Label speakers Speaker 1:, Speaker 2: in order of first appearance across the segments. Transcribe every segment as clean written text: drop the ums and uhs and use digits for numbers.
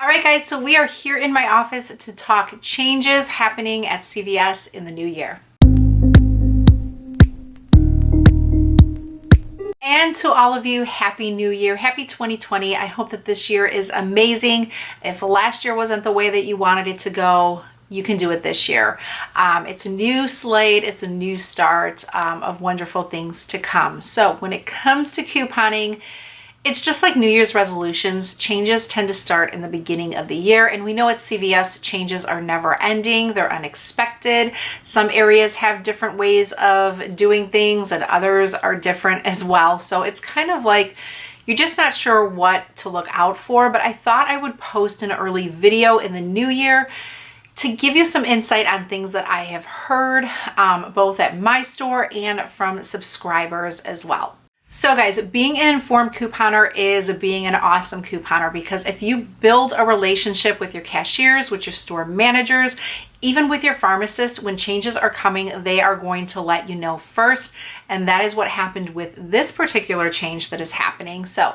Speaker 1: All right, guys, so we are here in my office to talk changes happening at CVS in the new year. And to all of you, Happy New Year, Happy 2020. I hope that this year is amazing. If last year wasn't the way that you wanted it to go, you can do it this year. It's a new slate, it's a new start of wonderful things to come. So when it comes to couponing, it's just like New Year's resolutions. Changes tend to start in the beginning of the year. And we know at CVS, changes are never ending. They're unexpected. Some areas have different ways of doing things and others are different as well. So it's kind of like you're just not sure what to look out for. But I thought I would post an early video in the new year to give you some insight on things that I have heard, both at my store and from subscribers as well. So guys, being an informed couponer is being an awesome couponer, because if you build a relationship with your cashiers, with your store managers, even with your pharmacist, when changes are coming, they are going to let you know first. And that is what happened with this particular change that is happening. So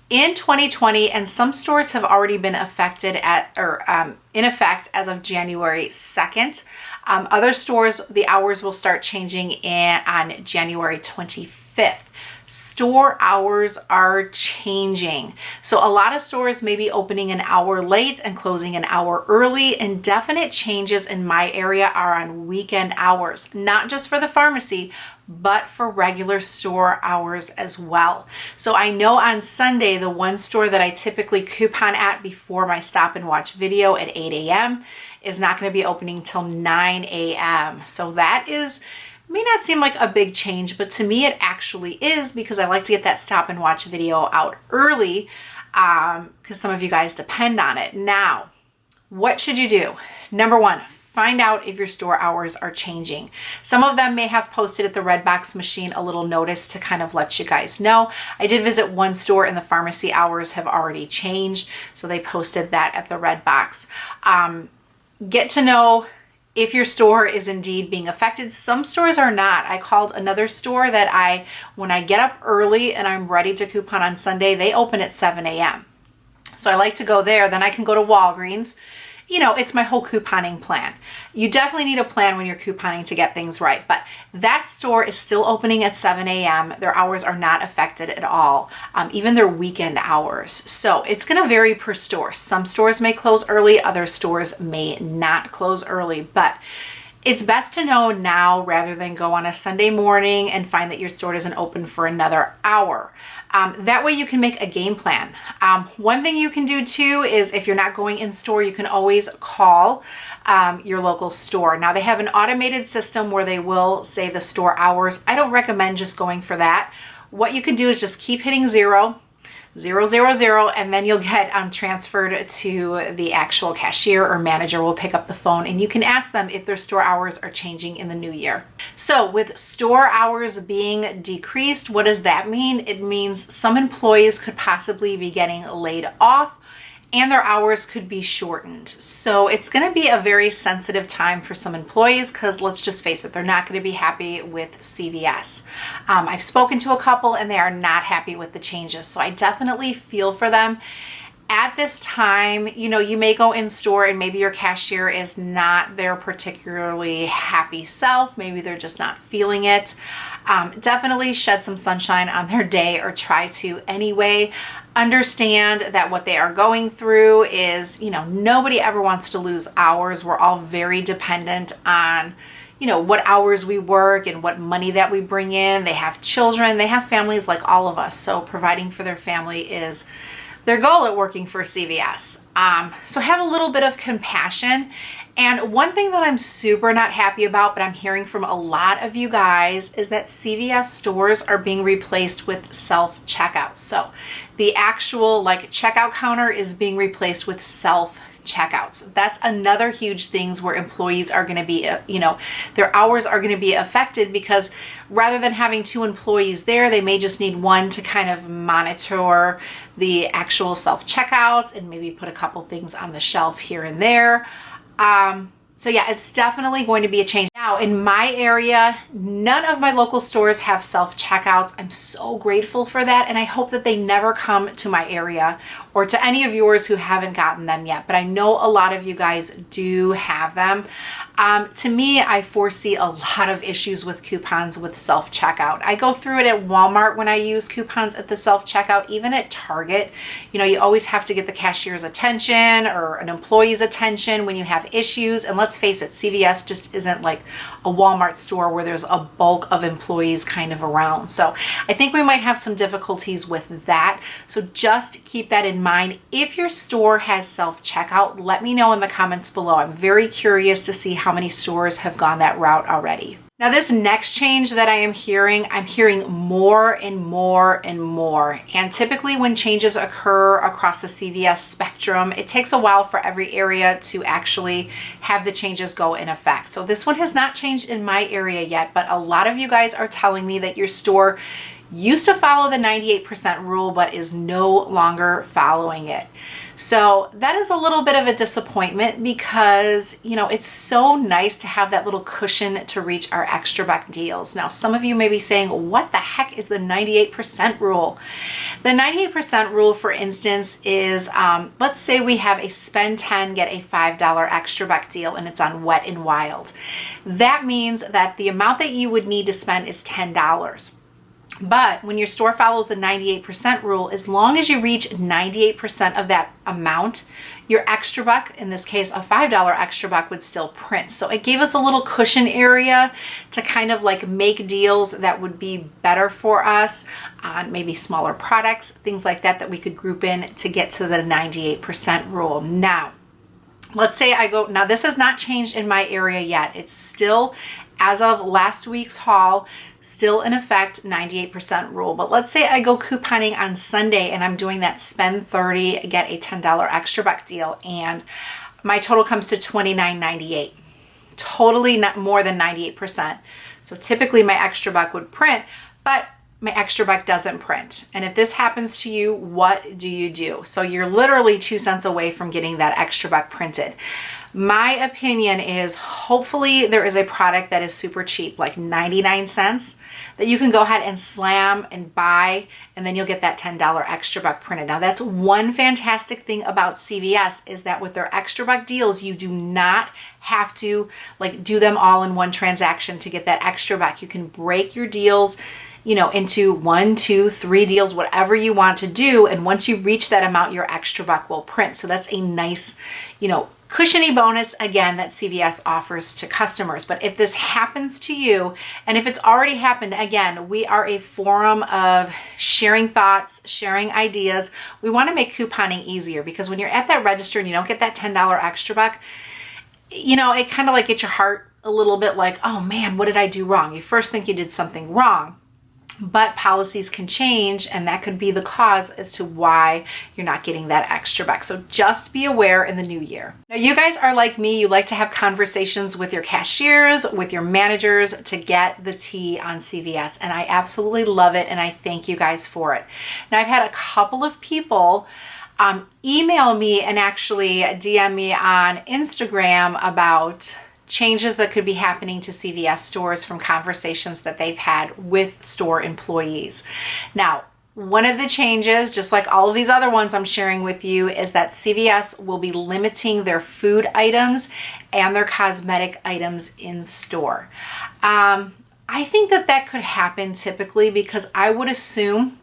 Speaker 1: in 2020, and some stores have already been affected in effect as of January 2nd. Other stores, the hours will start changing on January 25th. Store hours are changing. So a lot of stores may be opening an hour late and closing an hour early, and definite changes in my area are on weekend hours, not just for the pharmacy, but for regular store hours as well. So I know on Sunday, the one store that I typically coupon at before my stop and watch video at 8 a.m. is not going to be opening till 9 a.m. So that may not seem like a big change, but to me it actually is, because I like to get that stop and watch video out early because some of you guys depend on it. Now, what should you do? Number one, find out if your store hours are changing. Some of them may have posted at the Redbox machine a little notice to kind of let you guys know. I did visit one store and the pharmacy hours have already changed, so they posted that at the Redbox. Get to know if your store is indeed being affected. Some stores are not. I called another store that when I get up early and I'm ready to coupon on Sunday, they open at 7 a.m. So I like to go there. Then I can go to Walgreens. You know, it's my whole couponing plan. You definitely need a plan when you're couponing to get things right. But that store is still opening at 7 a.m. Their hours are not affected at all, even their weekend hours. So it's going to vary per store. Some stores may close early, other stores may not close early. But it's best to know now rather than go on a Sunday morning and find that your store isn't open for another hour. That way you can make a game plan. One thing you can do too is, if you're not going in store, you can always call your local store. Now they have an automated system where they will say the store hours. I don't recommend just going for that. What you can do is just keep hitting 0, 0, 0, 0, and then you'll get transferred to the actual cashier or manager will pick up the phone, and you can ask them if their store hours are changing in the new year. So with store hours being decreased, what does that mean? It means some employees could possibly be getting laid off and their hours could be shortened. So it's going to be a very sensitive time for some employees, because let's just face it, they're not going to be happy with CVS. I've spoken to a couple and they are not happy with the changes. So I definitely feel for them. At this time, you know, you may go in store and maybe your cashier is not their particularly happy self. Maybe they're just not feeling it. Definitely shed some sunshine on their day, or try to anyway. Understand that what they are going through is, you know, nobody ever wants to lose hours. We're all very dependent on, you know, what hours we work and what money that we bring in. They have children, they have families like all of us. So providing for their family is their goal at working for CVS. So have a little bit of compassion. And one thing that I'm super not happy about, but I'm hearing from a lot of you guys, is that CVS stores are being replaced with self-checkouts. So the actual checkout counter is being replaced with self-checkouts. That's another huge thing where employees are going to be, their hours are going to be affected, because rather than having 2 employees there, they may just need 1 to kind of monitor the actual self-checkouts and maybe put a couple things on the shelf here and there. So yeah, it's definitely going to be a change. Now in my area, none of my local stores have self-checkouts. I'm so grateful for that. And I hope that they never come to my area or to any of yours who haven't gotten them yet, but I know a lot of you guys do have them. To me, I foresee a lot of issues with coupons with self-checkout. I go through it at Walmart when I use coupons at the self-checkout, even at Target. You know, you always have to get the cashier's attention or an employee's attention when you have issues. And let's face it, CVS just isn't like a Walmart store where there's a bulk of employees kind of around. So I think we might have some difficulties with that. So just keep that in mind. If your store has self-checkout, let me know in the comments below. I'm very curious to see how many stores have gone that route already. Now this next change that I'm hearing more and more and more. And typically when changes occur across the CVS spectrum, it takes a while for every area to actually have the changes go in effect. So this one has not changed in my area yet, but a lot of you guys are telling me that your store used to follow the 98% rule, but is no longer following it. So that is a little bit of a disappointment because, you know, it's so nice to have that little cushion to reach our extra buck deals. Now, some of you may be saying, what the heck is the 98% rule? The 98% rule, for instance, is, let's say we have a spend 10, get a $5 extra buck deal and it's on Wet n Wild. That means that the amount that you would need to spend is $10. But when your store follows the 98% rule, as long as you reach 98% of that amount, your extra buck, in this case, a $5 extra buck, would still print. So it gave us a little cushion area to kind of like make deals that would be better for us on maybe smaller products, things like that, that we could group in to get to the 98% rule. Now, let's say now this has not changed in my area yet. It's still, as of last week's haul, still in effect, 98% rule. But let's say I go couponing on Sunday and I'm doing that spend 30, get a $10 extra buck deal, and my total comes to $29.98. Totally not more than 98%. So typically my extra buck would print, but my extra buck doesn't print. And if this happens to you, what do you do? So you're literally 2 cents away from getting that extra buck printed. My opinion is hopefully there is a product that is super cheap, like 99 cents, that you can go ahead and slam and buy, and then you'll get that $10 extra buck printed. Now that's one fantastic thing about CVS, is that with their extra buck deals, you do not have to like do them all in one transaction to get that extra buck. You can break your deals, you know, into 1, 2, 3 deals, whatever you want to do. And once you reach that amount, your extra buck will print. So that's a nice, you know, cushiony bonus, again, that CVS offers to customers. But if this happens to you, and if it's already happened, again, we are a forum of sharing thoughts, sharing ideas. We want to make couponing easier, because when you're at that register and you don't get that $10 extra buck, you know, it kind of like gets your heart a little bit like, oh man, what did I do wrong? You first think you did something wrong. But policies can change, and that could be the cause as to why you're not getting that extra buck. So just be aware in the new year. Now, you guys are like me. You like to have conversations with your cashiers, with your managers, to get the tea on CVS. And I absolutely love it, and I thank you guys for it. Now, I've had a couple of people email me and actually DM me on Instagram about changes that could be happening to CVS stores from conversations that they've had with store employees. Now, one of the changes, just like all of these other ones I'm sharing with you, is that CVS will be limiting their food items and their cosmetic items in store. I think that could happen typically, because I would assume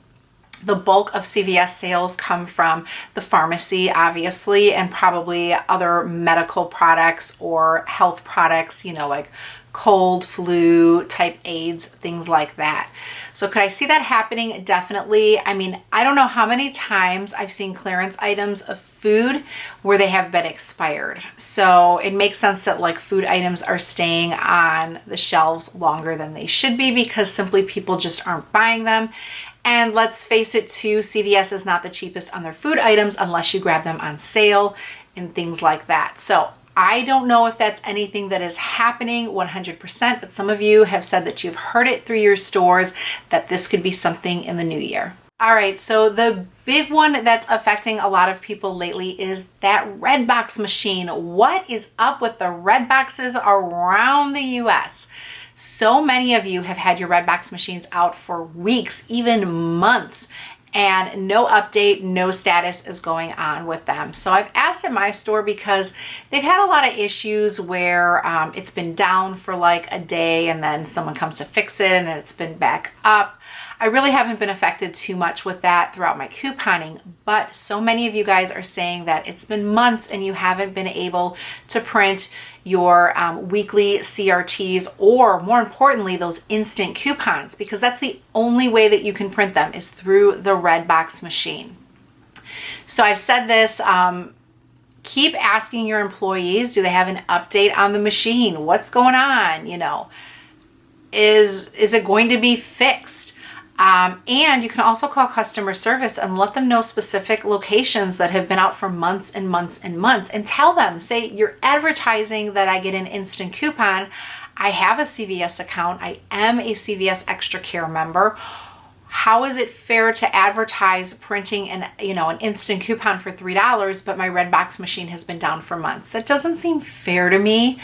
Speaker 1: the bulk of CVS sales come from the pharmacy, obviously, and probably other medical products or health products, you know, like cold, flu type aids, things like that. So could I see that happening? Definitely. I mean, I don't know how many times I've seen clearance items of food where they have been expired. So it makes sense that like food items are staying on the shelves longer than they should be, because simply people just aren't buying them. And let's face it too, CVS is not the cheapest on their food items unless you grab them on sale and things like that. So I don't know if that's anything that is happening 100%, but some of you have said that you've heard it through your stores, that this could be something in the new year. All right, so the big one that's affecting a lot of people lately is that Redbox machine. What is up with the red boxes around the US? So many of you have had your Redbox machines out for weeks, even months, and no update, no status is going on with them. So I've asked at my store because they've had a lot of issues where it's been down for like a day and then someone comes to fix it and it's been back up. I really haven't been affected too much with that throughout my couponing, but so many of you guys are saying that it's been months and you haven't been able to print your weekly CRTs, or more importantly, those instant coupons, because that's the only way that you can print them is through the Redbox machine. So I've said this, keep asking your employees, do they have an update on the machine? What's going on? You know, is it going to be fixed? And you can also call customer service and let them know specific locations that have been out for months and months and months, and tell them, say, you're advertising that I get an instant coupon. I have a CVS account. I am a CVS Extra Care member. How is it fair to advertise printing an instant coupon for $3, but my Redbox machine has been down for months? That doesn't seem fair to me.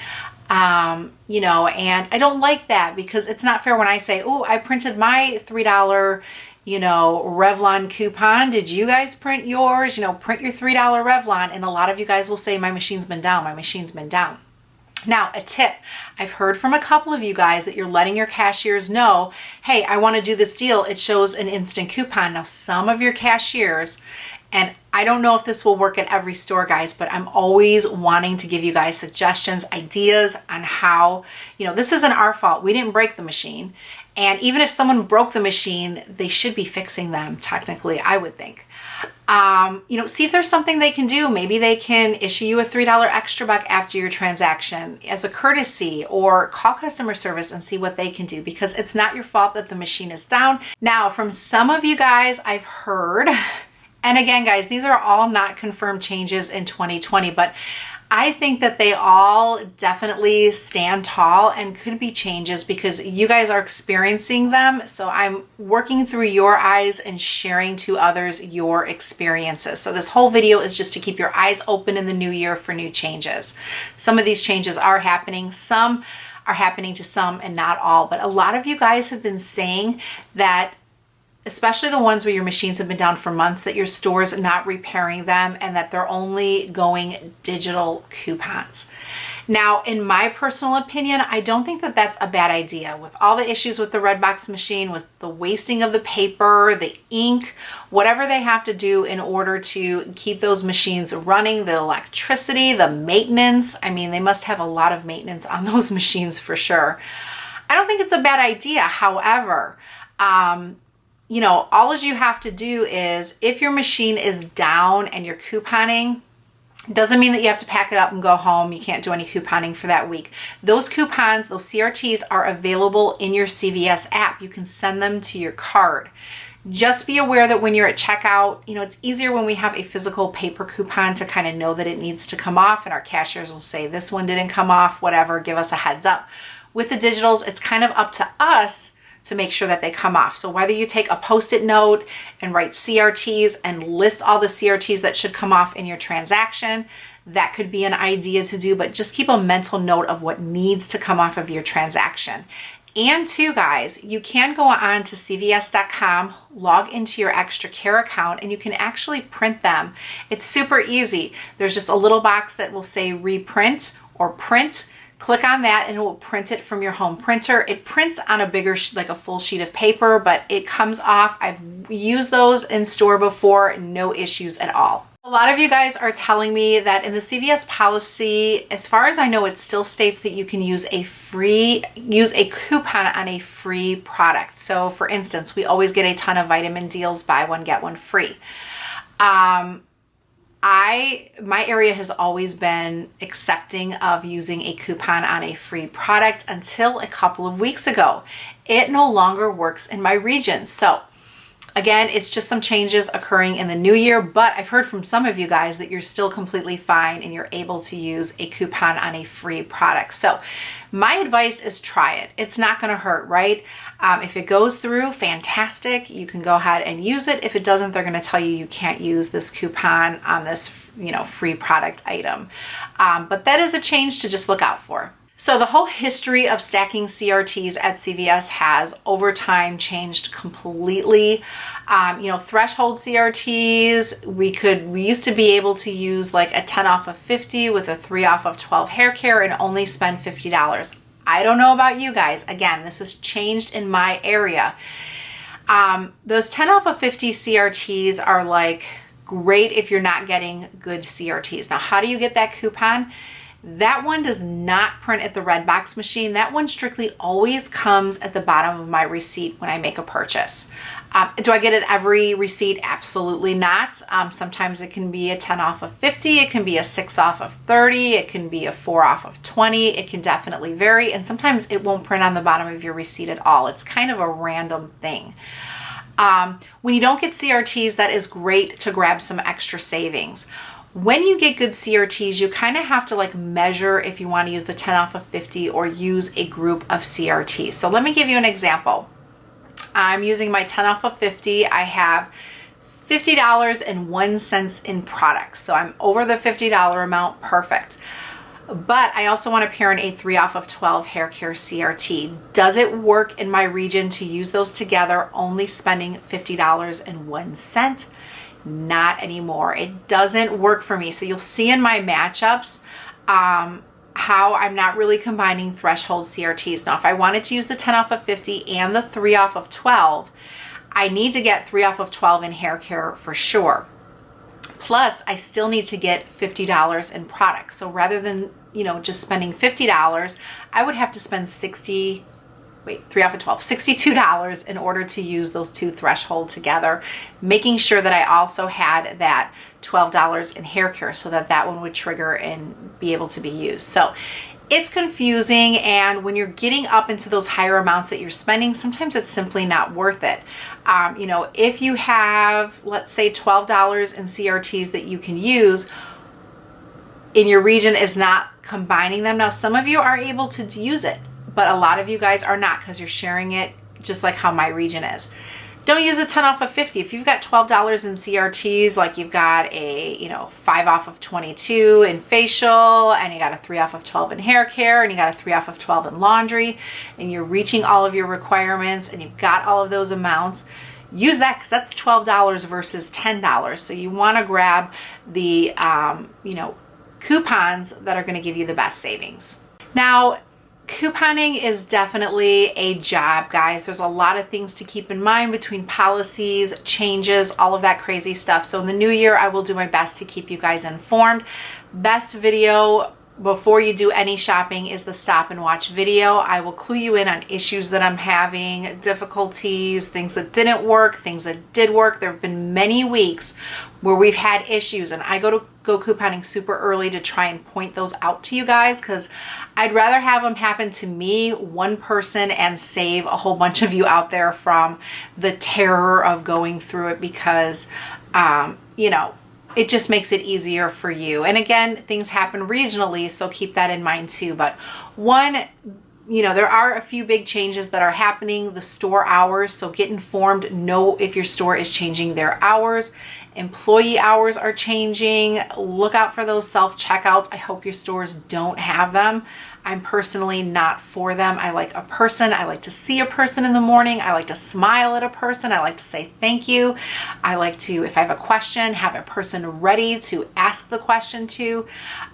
Speaker 1: And I don't like that, because it's not fair when I say, oh, I printed my $3, Revlon coupon. Did you guys print yours? Print your $3 Revlon. And a lot of you guys will say, my machine's been down. My machine's been down. Now, a tip. I've heard from a couple of you guys that you're letting your cashiers know, hey, I want to do this deal. It shows an instant coupon. Now, some of your cashiers, and I don't know if this will work at every store, guys, but I'm always wanting to give you guys suggestions, ideas on how, this isn't our fault. We didn't break the machine. And even if someone broke the machine, they should be fixing them, technically, I would think. See if there's something they can do. Maybe they can issue you a $3 extra buck after your transaction as a courtesy, or call customer service and see what they can do, because it's not your fault that the machine is down. Now, from some of you guys, I've heard, and again, guys, these are all not confirmed changes in 2020, but I think that they all definitely stand tall and could be changes because you guys are experiencing them. So I'm working through your eyes and sharing to others your experiences. So this whole video is just to keep your eyes open in the new year for new changes. Some of these changes are happening. Some are happening to some and not all. But a lot of you guys have been saying that, especially the ones where your machines have been down for months, that your store's not repairing them and that they're only going digital coupons. Now, in my personal opinion, I don't think that that's a bad idea. With all the issues with the Redbox machine, with the wasting of the paper, the ink, whatever they have to do in order to keep those machines running, the electricity, the maintenance, I mean, they must have a lot of maintenance on those machines for sure. I don't think it's a bad idea. However, all you have to do is, if your machine is down and you're couponing, doesn't mean that you have to pack it up and go home. You can't do any couponing for that week. Those coupons, those CRTs are available in your CVS app. You can send them to your card. Just be aware that when you're at checkout, it's easier when we have a physical paper coupon to kind of know that it needs to come off, and our cashiers will say, this one didn't come off, whatever, give us a heads up. With the digitals, it's kind of up to us to make sure that they come off. So whether you take a Post-it note and write CRTs and list all the CRTs that should come off in your transaction, that could be an idea to do, but just keep a mental note of what needs to come off of your transaction. And too, guys, you can go on to cvs.com, log into your Extra Care account, and you can actually print them. It's super easy. There's just a little box that will say reprint or print. Click on that and it will print it from your home printer. It prints on a bigger, like a full sheet of paper, but it comes off. I've used those in store before, no issues at all. A lot of you guys are telling me that in the CVS policy, as far as I know, it still states that you can use a coupon on a free product. So for instance, we always get a ton of vitamin deals, buy one, get one free. My area has always been accepting of using a coupon on a free product until a couple of weeks ago. It no longer works in my region. So again, it's just some changes occurring in the new year, but I've heard from some of you guys that you're still completely fine and you're able to use a coupon on a free product. So my advice is try it. It's not going to hurt, right? If it goes through, fantastic. You can go ahead and use it. If it doesn't, they're going to tell you you can't use this coupon on this, free product item. But that is a change to just look out for. So the whole history of stacking CRTs at CVS has over time changed completely. Threshold CRTs, we used to be able to use like a 10 off of 50 with a 3 off of 12 hair care and only spend $50. I don't know about you guys. Again, this has changed in my area. Those 10 off of 50 CRTs are like great if you're not getting good CRTs. Now, how do you get that coupon? That one does not print at the Redbox machine. That one strictly always comes at the bottom of my receipt when I make a purchase. Do I get it every receipt? Absolutely not. Sometimes it can be a 10 off of 50. It can be a 6 off of 30. It can be a 4 off of 20. It can definitely vary. And sometimes it won't print on the bottom of your receipt at all. It's kind of a random thing. When you don't get CRTs, that is great to grab some extra savings. When you get good CRTs, you kind of have to like measure if you want to use the 10 off of 50 or use a group of CRTs. So let me give you an example. I'm using my 10 off of 50. I have $50.01 in products. So I'm over the $50 amount, perfect. But I also want to pair in a 3 off of 12 hair care CRT. Does it work in my region to use those together, only spending $50.01? Not anymore. It doesn't work for me. So you'll see in my matchups how I'm not really combining threshold CRTs. Now, if I wanted to use the 10 off of 50 and the 3 off of 12, I need to get 3 off of 12 in hair care for sure. Plus, I still need to get $50 in products. So rather than, just spending $50, I would have to spend $62 in order to use those two thresholds together, making sure that I also had that $12 in hair care so that one would trigger and be able to be used. So it's confusing, and when you're getting up into those higher amounts that you're spending, sometimes it's simply not worth it. If you have, let's say, $12 in CRTs that you can use, in your region is not combining them. Now, some of you are able to use it, but a lot of you guys are not because you're sharing it just like how my region is. Don't use the 10 off of 50. If you've got $12 in CRTs, like you've got a 5 off of 22 in facial, and you got a 3 off of 12 in hair care, and you got a 3 off of 12 in laundry, and you're reaching all of your requirements, and you've got all of those amounts, use that because that's $12 versus $10. So you want to grab the coupons that are going to give you the best savings. Now, couponing is definitely a job, guys. There's a lot of things to keep in mind between policies, changes, all of that crazy stuff. So in the new year, I will do my best to keep you guys informed. Best video before you do any shopping is the stop and watch video. I will clue you in on issues that I'm having, difficulties, things that didn't work, things that did work. There have been many weeks where we've had issues, and I go couponing super early to try and point those out to you guys, because I'd rather have them happen to me, one person, and save a whole bunch of you out there from the terror of going through it, because it just makes it easier for you. And again, things happen regionally, so keep that in mind too. But there are a few big changes that are happening. The store hours, so get informed, know if your store is changing their hours. Employee hours are changing. Look out for those self-checkouts. I hope your stores don't have them. I'm personally not for them. I like a person. I like to see a person in the morning. I like to smile at a person. I like to say thank you. I like to, if I have a question, have a person ready to ask the question to.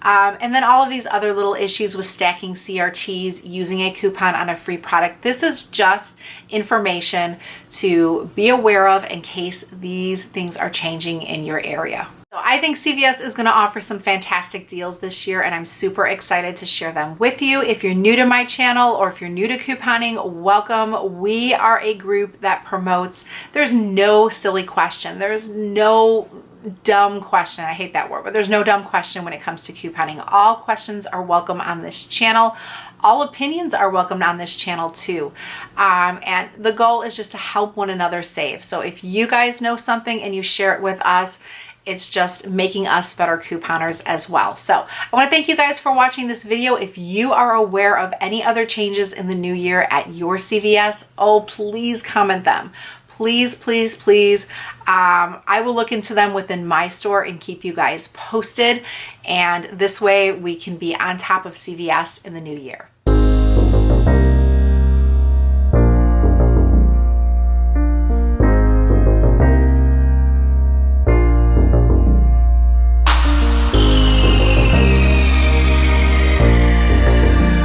Speaker 1: And then all of these other little issues with stacking CRTs, using a coupon on a free product. This is just information to be aware of in case these things are changing in your area. So I think CVS is going to offer some fantastic deals this year, and I'm super excited to share them with you. If you're new to my channel or if you're new to couponing, welcome. We are a group that promotes, there's no silly question. There's no dumb question. I hate that word, but there's no dumb question when it comes to couponing. All questions are welcome on this channel. All opinions are welcomed on this channel too. And the goal is just to help one another save. So if you guys know something and you share it with us, it's just making us better couponers as well. So I want to thank you guys for watching this video. If you are aware of any other changes in the new year at your CVS, please comment them. Please, please, please. I will look into them within my store and keep you guys posted. And this way we can be on top of CVS in the new year.